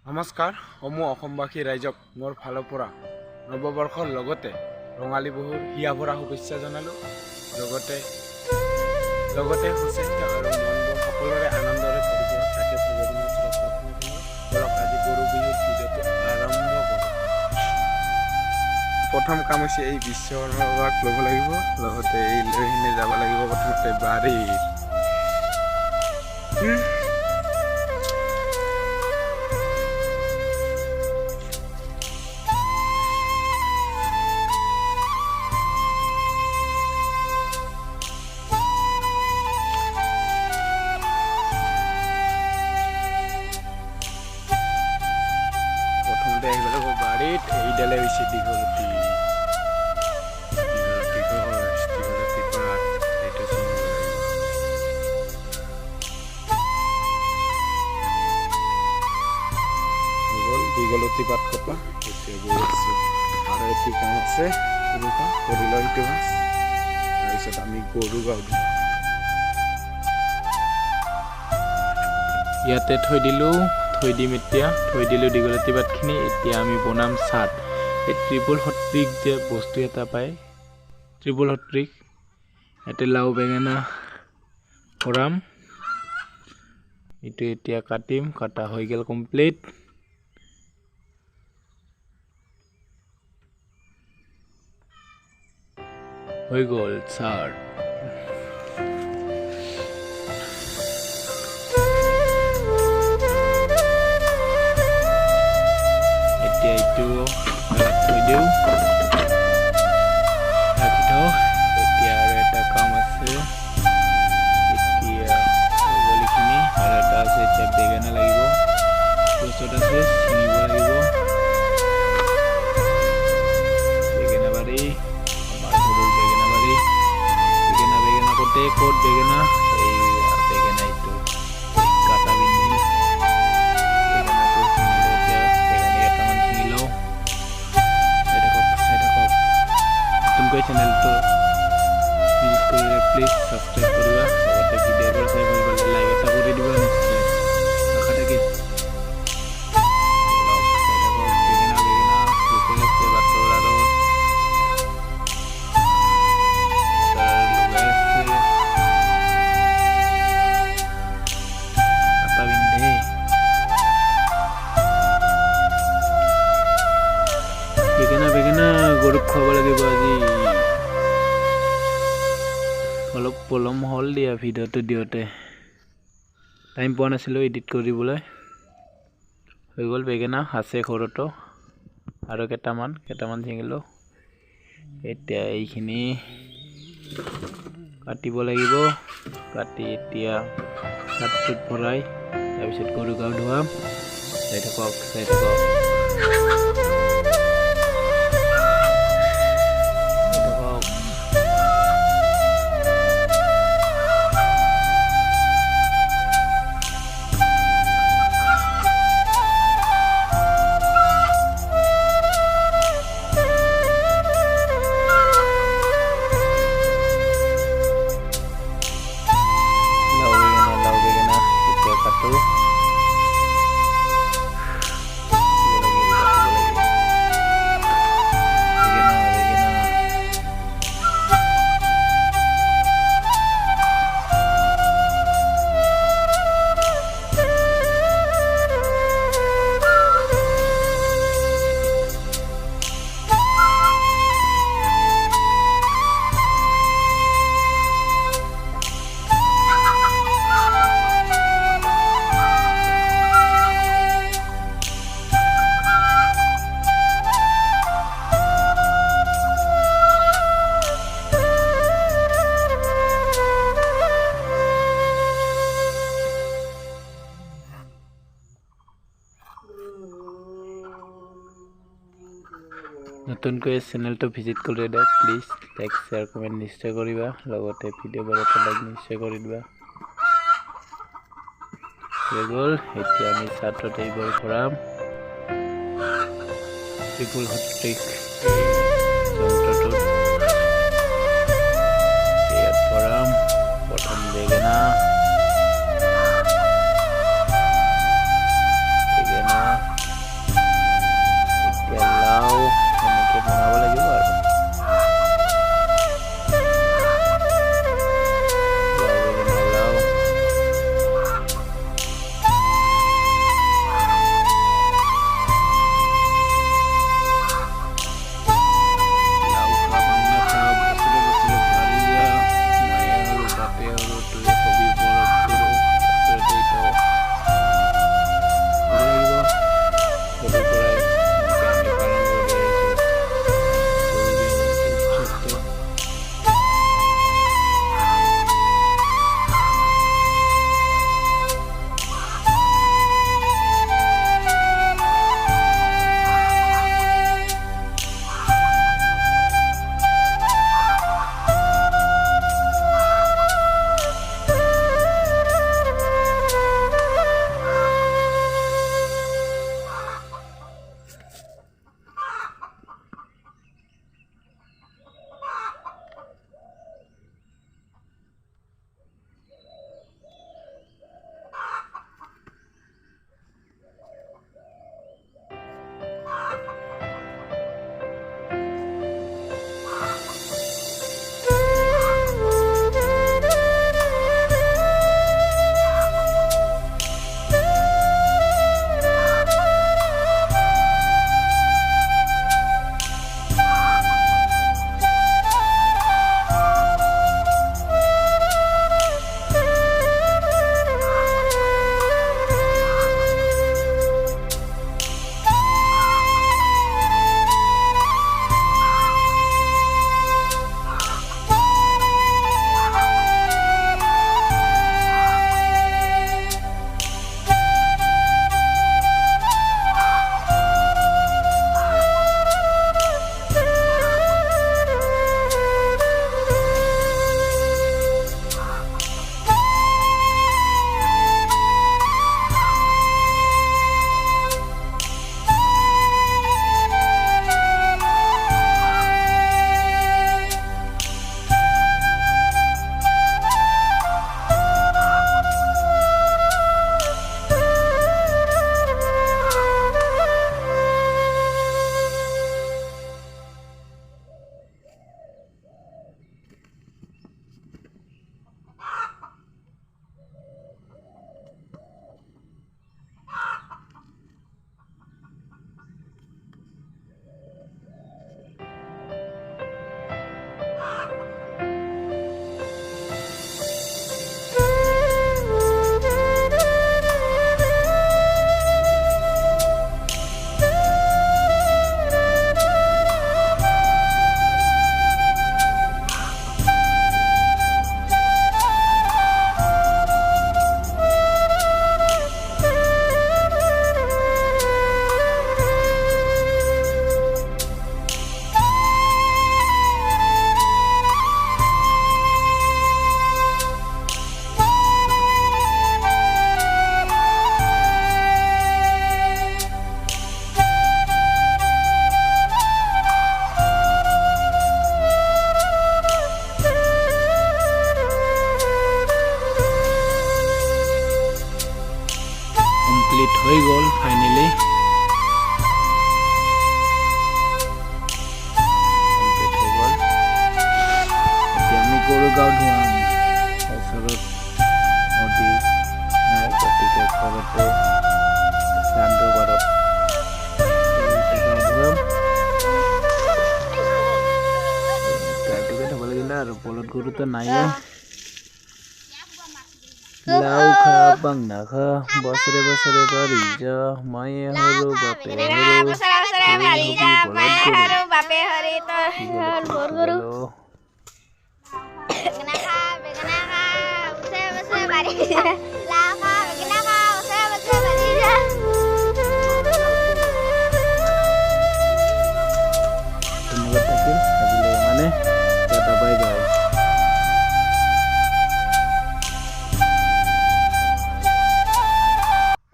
নমস্কাৰ সমূহ অসমবাসী ৰাইজক মোৰ ফালৰ পৰা নৱবৰ্ষৰ লগতে ৰঙালী বিহুৰ হিয়া ভৰা শুভেচ্ছা জনালোঁ। লগতে সুস্বাস্থ্য আৰু মনবোৰ সকলোৰে আনন্দৰে পৰিপূৰ্ণ থাকে ভগৱানৰ ওচৰত প্ৰাৰ্থনা কৰোঁ। বলক আজি গৰু বিহুৰ ভিডিঅ'টো আৰম্ভ কৰোঁ। প্ৰথম কাম হৈছে এই বিশ্বকৰ্মাক ল'ব লাগিব, লগতে এই লৈ কিনে যাব লাগিব প্ৰথমতে বাৰীত। বাড়িত এইডালে হৈছে দীঘলতি পাত, এইটো দীঘলতি পাত কপা আৰু এটি কাম আছে কৰি লওঁ ইটো মাছ। তাৰপিছত আমি গৰু গাওঁ দিওঁ, ইয়াতে থৈ দিলোঁ দীঘলতি পাতখিনি। এতিয়া আমি বনাম চাট। এই ত্ৰিপুল সত্ৰিক যে বস্তু এটা পায়, ত্ৰিপুল সত্ৰিক, ইয়াতে লাও বেঙেনা ভৰাম। এইটো এতিয়া কাটিম, কটা হৈ গ'ল কমপ্লিট। হৈ গ'ল চাট। এইটো থৈ দিওঁ, ৰাখি থওঁ। এতিয়া আৰু এটা কাম আছে, এতিয়া ছাগলীখিনি আৰু এটা আছে। এতিয়া বেঙেনা লাগিব, গছত আছে, ছিঙিব লাগিব। বেঙেনা বাৰী, আমাৰ ঘৰৰ বেঙেনা বাৰী। বেঙেনা ক'ত বেঙেনা, এই বেঙেনা এইটো কাটা বিন্ধিল। চেনেলটো ভিজিট কৰিলে প্লিজ ছাবস্ক্ৰাইব কৰিবা, লগতে ভিডিঅ'বোৰ চাই ভাল পালে লাইক এটা কৰি দিবা। নিশ্চয় আশা থাকিল। বেঙেনা গৰুক খুৱাব লাগিব আজি। অলপ পলম হ'ল দিয়া ভিডিঅ'টো দিওঁতে, টাইম পোৱা নাছিলোঁ এডিট কৰিবলৈ। হৈ গ'ল বেঙেনা, আছে ঘৰতো আৰু কেইটামান ছিঙিলোঁ। এতিয়া এইখিনি কাটিব লাগিব, কাটি এতিয়া চাটটোত ভৰাই তাৰপিছত গৰু গা ধুৱাম। চাই থাকক। নতুনকৈ চেনেলটো ভিজিট কৰি দিয়া প্লিজ, লাইক শ্বেয়াৰ কমেণ্ট নিশ্চয় কৰিবা, লগতে ভিডিঅ'বোৰ এটা লাইক নিশ্চয় কৰি দিবা। হৈ গ'ল। এতিয়া আমি চাটত এইবোৰ ভৰাম। ত্ৰিপুল সত্ৰিক যন্ত্ৰটোত ইয়াত ভৰাম। প্ৰথম বেঙেনা, হৈ গ'ল ফাইনেলি আমি গৰু গাও ধুৱাম ওচৰত নদী নাই গতিকে ঘৰতে চান্দু বাৰত গাটোকে ধুব লাগিলে আৰু বলদ গৰুটো নাইয়ে লাও খা বাংনা খা বছৰে বছৰে বাঢ়ি যা মায়ে হৰু বাপে হৰু Begenaka, usaha besar bari.